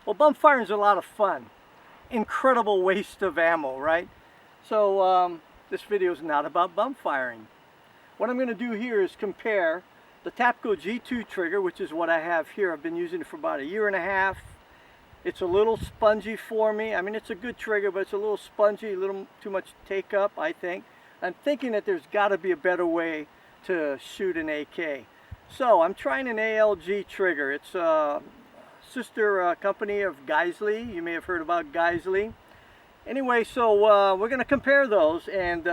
Well, bump firing is a lot of fun. Incredible waste of ammo, right? So this video is not about bump firing. What I'm going to do here is compare the Tapco G2 trigger, which is what I have here. I've been using it for about 1.5 years. It's a little spongy for me. I mean, it's a good trigger, but it's a little spongy, a little too much take up, I think. I'm thinking that there's got to be a better way to shoot an AK. So I'm trying an ALG trigger. It's a sister company of Geisley. You may have heard about Geisley. Anyway, so we're going to compare those, and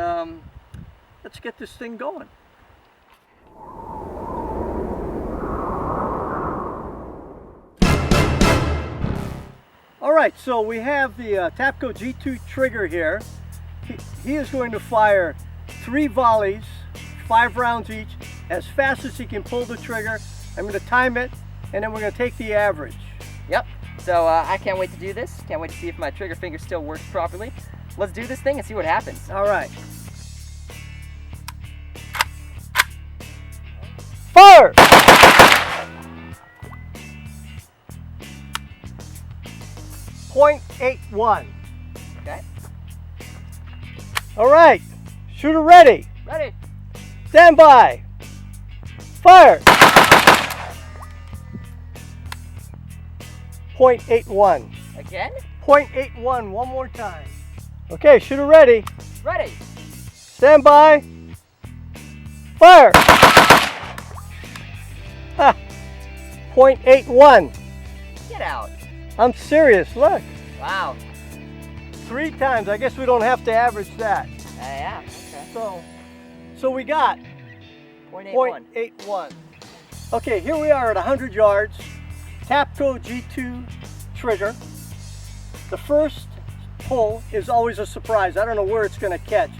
let's get this thing going. Alright, so we have the Tapco G2 trigger here. He is going to fire 3 volleys, 5 rounds each, as fast as he can pull the trigger. I'm going to time it, and then we're going to take the average. Yep, so I can't wait to do this. Can't wait to see if my trigger finger still works properly. Let's do this thing and see what happens. Alright. Fire! .81. Okay. Alright, shooter ready. Ready. Stand by. Fire. .81. Again? .81, one more time. Okay, shooter ready. Ready. Stand by. Fire. Ha. .81. Get out. I'm serious, look. Wow. 3 times. I guess we don't have to average that. Yeah, okay. So we got .81. Okay, here we are at 100 yards. Tapco G2 trigger. The first pull is always a surprise. I don't know where it's going to catch.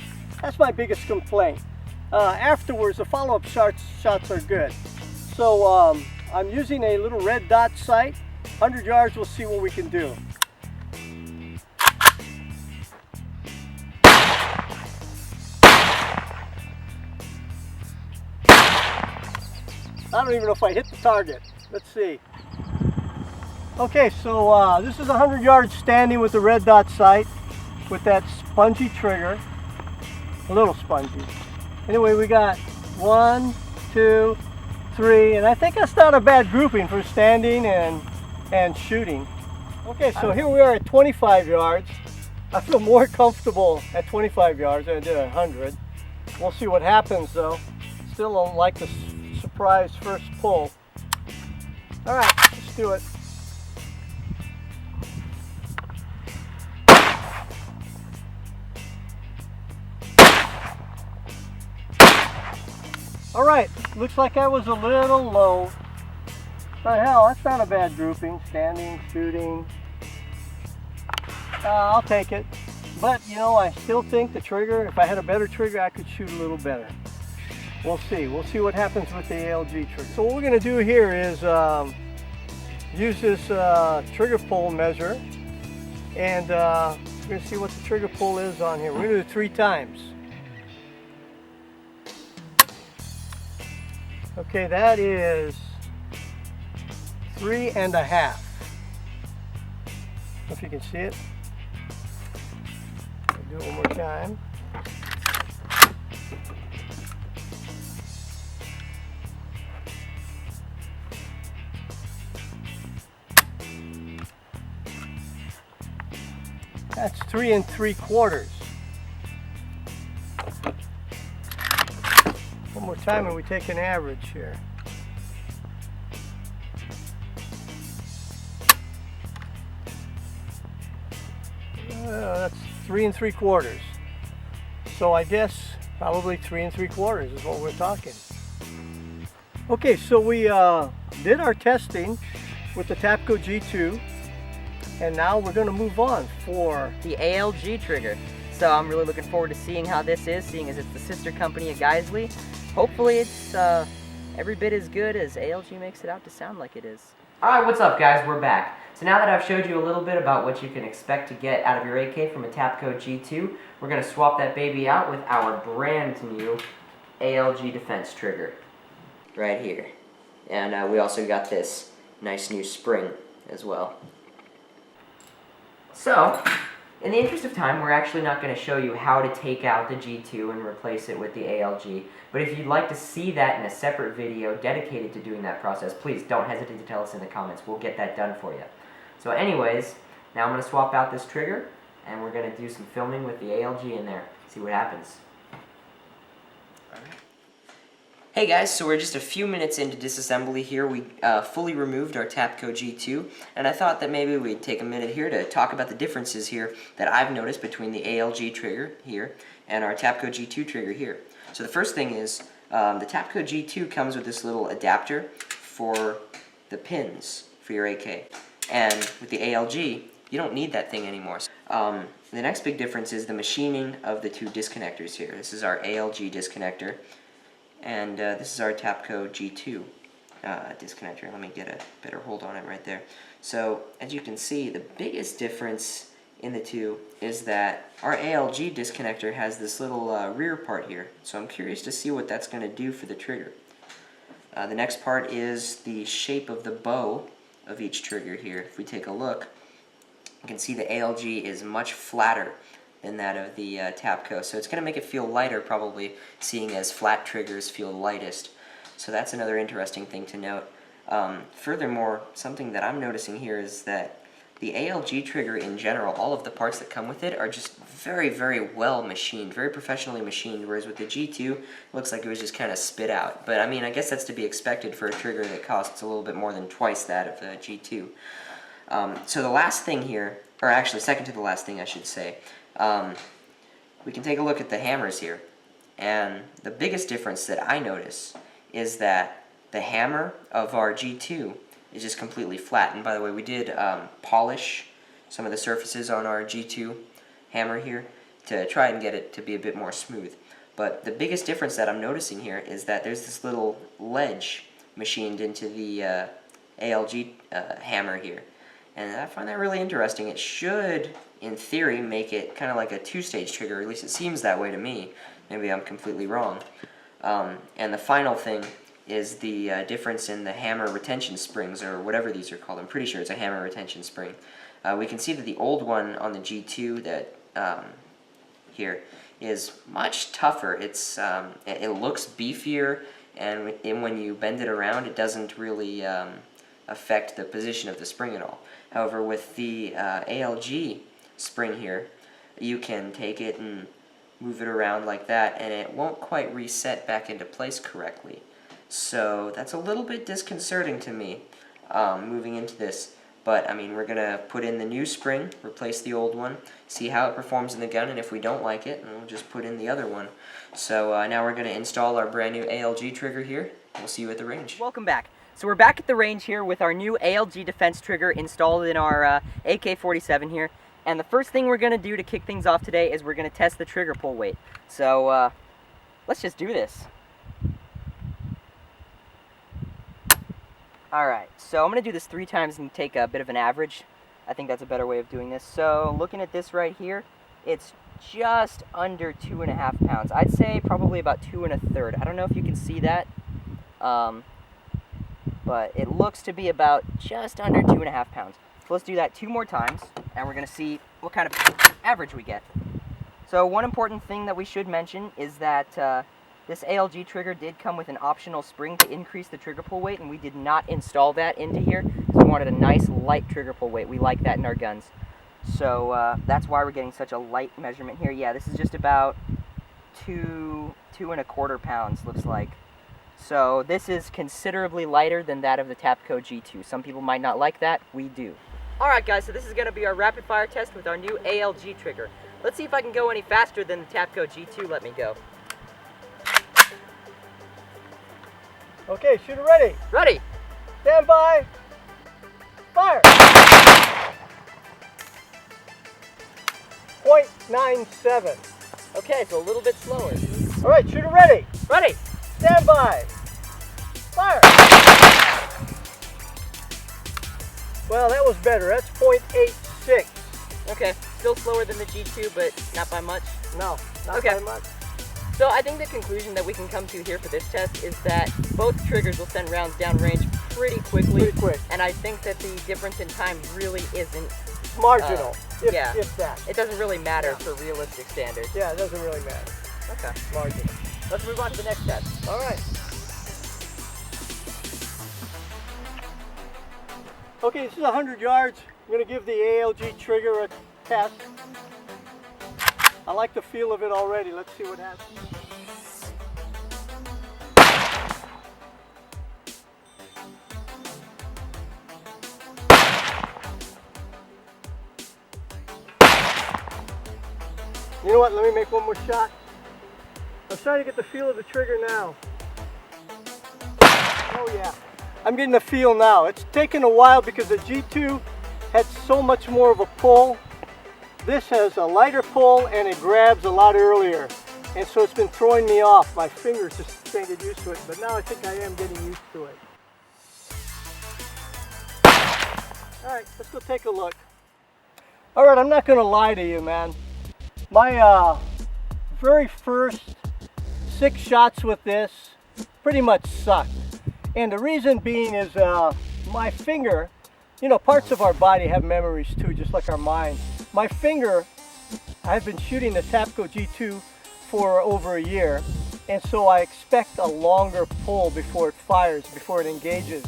That's my biggest complaint. Afterwards, the follow-up shots are good. So I'm using a little red dot sight. 100 yards, we'll see what we can do. I don't even know if I hit the target. Let's see. Okay, so this is 100 yards standing with the red dot sight with that spongy trigger. A little spongy. Anyway, we got 1, 2, 3, and I think that's not a bad grouping for standing and shooting. Okay, so here we are at 25 yards. I feel more comfortable at 25 yards than I did at 100. We'll see what happens though. Still don't like the surprise first pull. All right, let's do it. All right, looks like I was a little low. But hell, that's not a bad grouping. Standing, shooting. I'll take it. But, you know, I still think the trigger, if I had a better trigger, I could shoot a little better. We'll see. We'll see what happens with the ALG trigger. So what we're going to do here is use this trigger pull measure. And we're going to see what the trigger pull is on here. We're going to do it 3 times. Okay, that is 3.5. If you can see it. I'll do it one more time. That's 3 3/4. One more time and we take an average here. That's 3 3/4. So I guess probably 3 3/4 is what we're talking. Okay, so we did our testing with the Tapco G2, and now we're going to move on for the ALG trigger. So I'm really looking forward to seeing how this is, seeing as it's the sister company of Geisley. Hopefully it's every bit as good as ALG makes it out to sound like it is. Alright, what's up guys? We're back. So now that I've showed you a little bit about what you can expect to get out of your AK from a Tapco G2, we're going to swap that baby out with our brand new ALG defense trigger right here. And we also got this nice new spring as well. So, in the interest of time, we're actually not going to show you how to take out the G2 and replace it with the ALG. But if you'd like to see that in a separate video dedicated to doing that process, please don't hesitate to tell us in the comments. We'll get that done for you. So anyways, now I'm going to swap out this trigger, and we're going to do some filming with the ALG in there. See what happens. Hey guys, so we're just a few minutes into disassembly here. We fully removed our Tapco G2, and I thought that maybe we'd take a minute here to talk about the differences here that I've noticed between the ALG trigger here and our Tapco G2 trigger here. So the first thing is, the Tapco G2 comes with this little adapter for the pins for your AK, and with the ALG, you don't need that thing anymore. The next big difference is the machining of the two disconnectors here. This is our ALG disconnector, and this is our Tapco G2 disconnector. Let me get a better hold on it right there. So, as you can see, the biggest difference in the two is that our ALG disconnector has this little rear part here. So I'm curious to see what that's going to do for the trigger. The next part is the shape of the bow of each trigger here. If we take a look, you can see the ALG is much flatter than that of the Tapco, so it's going to make it feel lighter probably, seeing as flat triggers feel lightest. So that's another interesting thing to note. Furthermore, something that I'm noticing here is that the ALG trigger in general, all of the parts that come with it are just very, very well machined, very professionally machined, whereas with the G2, it looks like it was just kind of spit out. But I mean, I guess that's to be expected for a trigger that costs a little bit more than twice that of the G2. So the last thing here, or actually second to the last thing I should say, we can take a look at the hammers here, and the biggest difference that I notice is that the hammer of our G2 is just completely flat. And by the way, we did polish some of the surfaces on our G2 hammer here to try and get it to be a bit more smooth. But the biggest difference that I'm noticing here is that there's this little ledge machined into the ALG hammer here. And I find that really interesting. It should, in theory, make it kind of like a two-stage trigger, or at least it seems that way to me. Maybe I'm completely wrong. And the final thing is the difference in the hammer retention springs, or whatever these are called. I'm pretty sure it's a hammer retention spring. We can see that the old one on the G2 that here is much tougher. It's it looks beefier, and when you bend it around, it doesn't really affect the position of the spring at all. However, with the ALG spring here, you can take it and move it around like that, and it won't quite reset back into place correctly. So that's a little bit disconcerting to me, moving into this. But, I mean, we're going to put in the new spring, replace the old one, see how it performs in the gun, and if we don't like it, we'll just put in the other one. So now we're going to install our brand new ALG trigger here. We'll see you at the range. Welcome back. So we're back at the range here with our new ALG defense trigger installed in our AK-47 here. And the first thing we're going to do to kick things off today is we're going to test the trigger pull weight. So let's just do this. Alright, so I'm going to do this 3 times and take a bit of an average. I think that's a better way of doing this. So looking at this right here, it's just under 2.5 pounds. I'd say probably about 2 1/3. I don't know if you can see that. But it looks to be about just under 2.5 pounds. So let's do that 2 more times, and we're going to see what kind of average we get. So one important thing that we should mention is that this ALG trigger did come with an optional spring to increase the trigger pull weight, and we did not install that into here, because we wanted a nice light trigger pull weight. We like that in our guns. So that's why we're getting such a light measurement here. Yeah, this is just about 2 1/4 pounds, looks like. So this is considerably lighter than that of the Tapco G2. Some people might not like that. We do. Alright guys, so this is going to be our rapid fire test with our new ALG trigger. Let's see if I can go any faster than the Tapco G2 let me go. Okay, shooter ready. Ready! Stand by. Fire. .97. Okay, so a little bit slower. All right, shooter ready. Ready! Stand by. Fire. Well, that was better. That's .86. Okay, still slower than the G2, but not by much. No, not Okay. by much. So I think the conclusion that we can come to here for this test is that both triggers will send rounds downrange pretty quickly. Pretty quick. And I think that the difference in time really isn't It's marginal, yeah. if that. It doesn't really matter Yeah. for realistic standards. Yeah, it doesn't really matter. Okay. Marginal. Let's move on to the next test. All right. Okay, this is 100 yards. I'm going to give the ALG trigger a test. I like the feel of it already. Let's see what happens. You know what? Let me make one more shot. I'm starting to get the feel of the trigger now. Oh yeah. I'm getting the feel now. It's taken a while because the G2 had so much more of a pull. This has a lighter pull and it grabs a lot earlier. And so it's been throwing me off. My fingers just can't get used to it, but now I think I am getting used to it. All right, let's go take a look. All right, I'm not gonna lie to you, man. My very first 6 shots with this pretty much sucked. And the reason being is my finger, you know, parts of our body have memories too, just like our mind. My finger, I've been shooting the Tapco G2 for over a year, and so I expect a longer pull before it fires, before it engages.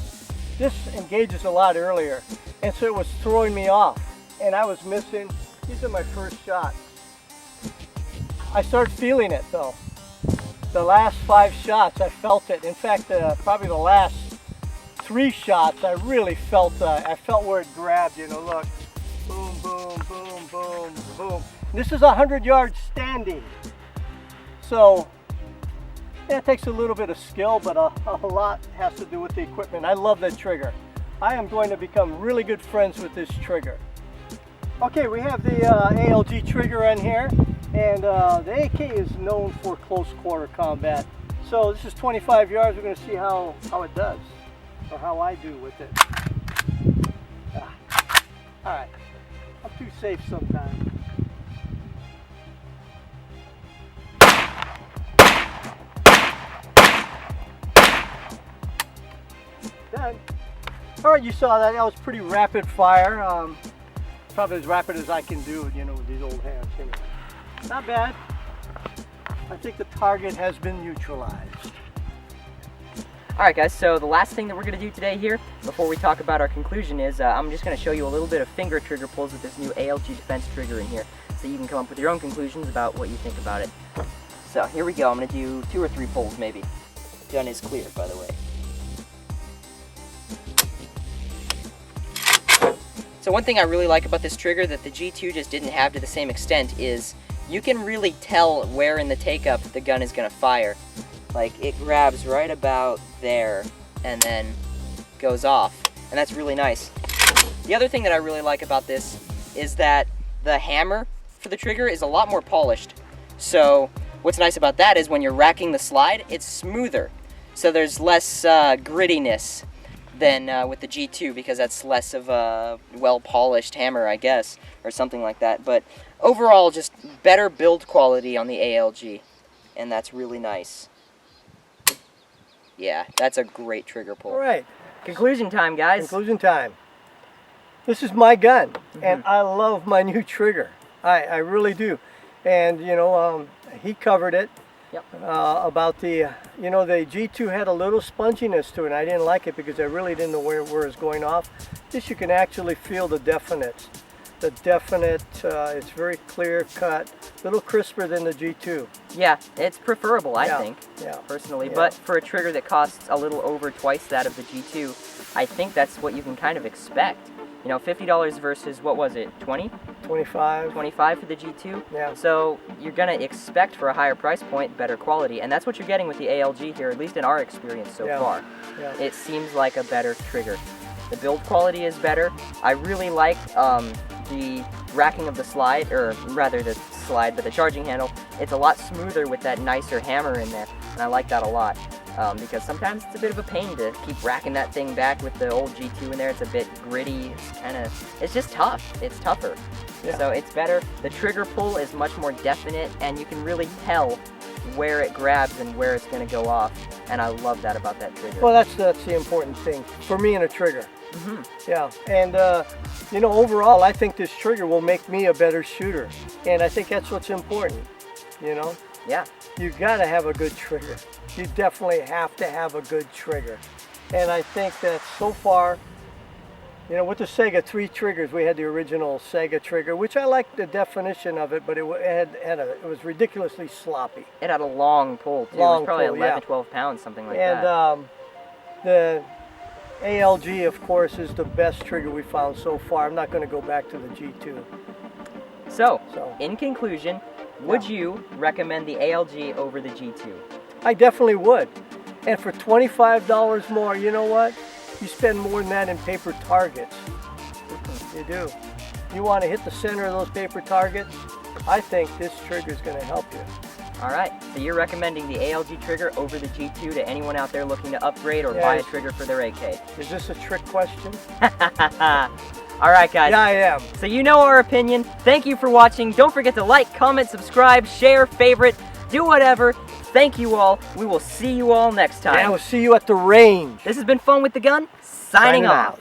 This engages a lot earlier, and so it was throwing me off, and I was missing. These are my first shots. I started feeling it though. The last 5 shots, I felt it. In fact, probably the last 3 shots, I really felt. I felt where it grabbed. You know, look, boom, boom, boom, boom, boom. This is 100 yards standing, so yeah, it takes a little bit of skill, but a lot has to do with the equipment. I love that trigger. I am going to become really good friends with this trigger. Okay, we have the ALG trigger on here. And the AK is known for close quarter combat. So this is 25 yards. We're going to see how it does, or how I do with it. All right, I'm too safe sometimes. Done. All right, you saw that. That was pretty rapid fire. Probably as rapid as I can do, you know, with these old hands. You know. Not bad. I think the target has been neutralized. Alright guys, so the last thing that we're going to do today here, before we talk about our conclusion, is I'm just going to show you a little bit of finger trigger pulls with this new ALG defense trigger in here, so you can come up with your own conclusions about what you think about it. So here we go, I'm going to do 2 or 3 pulls maybe. Gun is clear, by the way. So one thing I really like about this trigger that the G2 just didn't have to the same extent is you can really tell where in the take-up the gun is going to fire. Like, it grabs right about there and then goes off, and that's really nice. The other thing that I really like about this is that the hammer for the trigger is a lot more polished. So what's nice about that is when you're racking the slide, it's smoother. So there's less grittiness than with the G2, because that's less of a well-polished hammer, I guess, or something like that. But overall, just better build quality on the ALG, and that's really nice. Yeah, that's a great trigger pull. All right. Conclusion time, guys. Conclusion time. This is my gun, and I love my new trigger. I really do. And, you know, he covered it. Yep. About the, you know, the G2 had a little sponginess to it, and I didn't like it because I really didn't know where it was going off. This, you can actually feel the definite. The definite, it's very clear cut, a little crisper than the G2. Yeah, it's preferable, I think, personally. Yeah. But for a trigger that costs a little over twice that of the G2, I think that's what you can kind of expect. You know, $50 versus, what was it, 20? 25. 25 for the G2? Yeah. So you're going to expect for a higher price point, better quality. And that's what you're getting with the ALG here, at least in our experience so far. Yeah. It seems like a better trigger. The build quality is better. I really like the racking of the slide, or rather the slide, but the charging handle. It's a lot smoother with that nicer hammer in there, and I like that a lot. Because sometimes it's a bit of a pain to keep racking that thing back with the old G2 in there. It's a bit gritty, it's just tough. It's tougher. Yeah. So it's better. The trigger pull is much more definite, and you can really tell where it grabs and where it's going to go off. And I love that about that trigger. Well, that's the important thing for me in a trigger. Yeah, and you know, overall, I think this trigger will make me a better shooter, and I think that's what's important. You know. Yeah. You got to have a good trigger. You definitely have to have a good trigger, and I think that so far, you know, with the Sega 3 triggers, we had the original Sega trigger, which I liked the definition of it, but it was ridiculously sloppy. It had a long pull too. Long it was probably pull, 11, yeah. 12 pounds, something like And that. The ALG, of course, is the best trigger we found so far. I'm not going to go back to the G2. So, in conclusion, would you recommend the ALG over the G2? I definitely would. And for $25 more, you know what? You spend more than that in paper targets. You do. You want to hit the center of those paper targets? I think this trigger is going to help you. All right, so you're recommending the ALG trigger over the G2 to anyone out there looking to upgrade or buy a trigger for their AK. Is this a trick question? All right, guys. Yeah, I am. So you know our opinion. Thank you for watching. Don't forget to like, comment, subscribe, share, favorite, do whatever. Thank you all. We will see you all next time. Yeah, we'll see you at the range. This has been Fun with the Gun, signing off.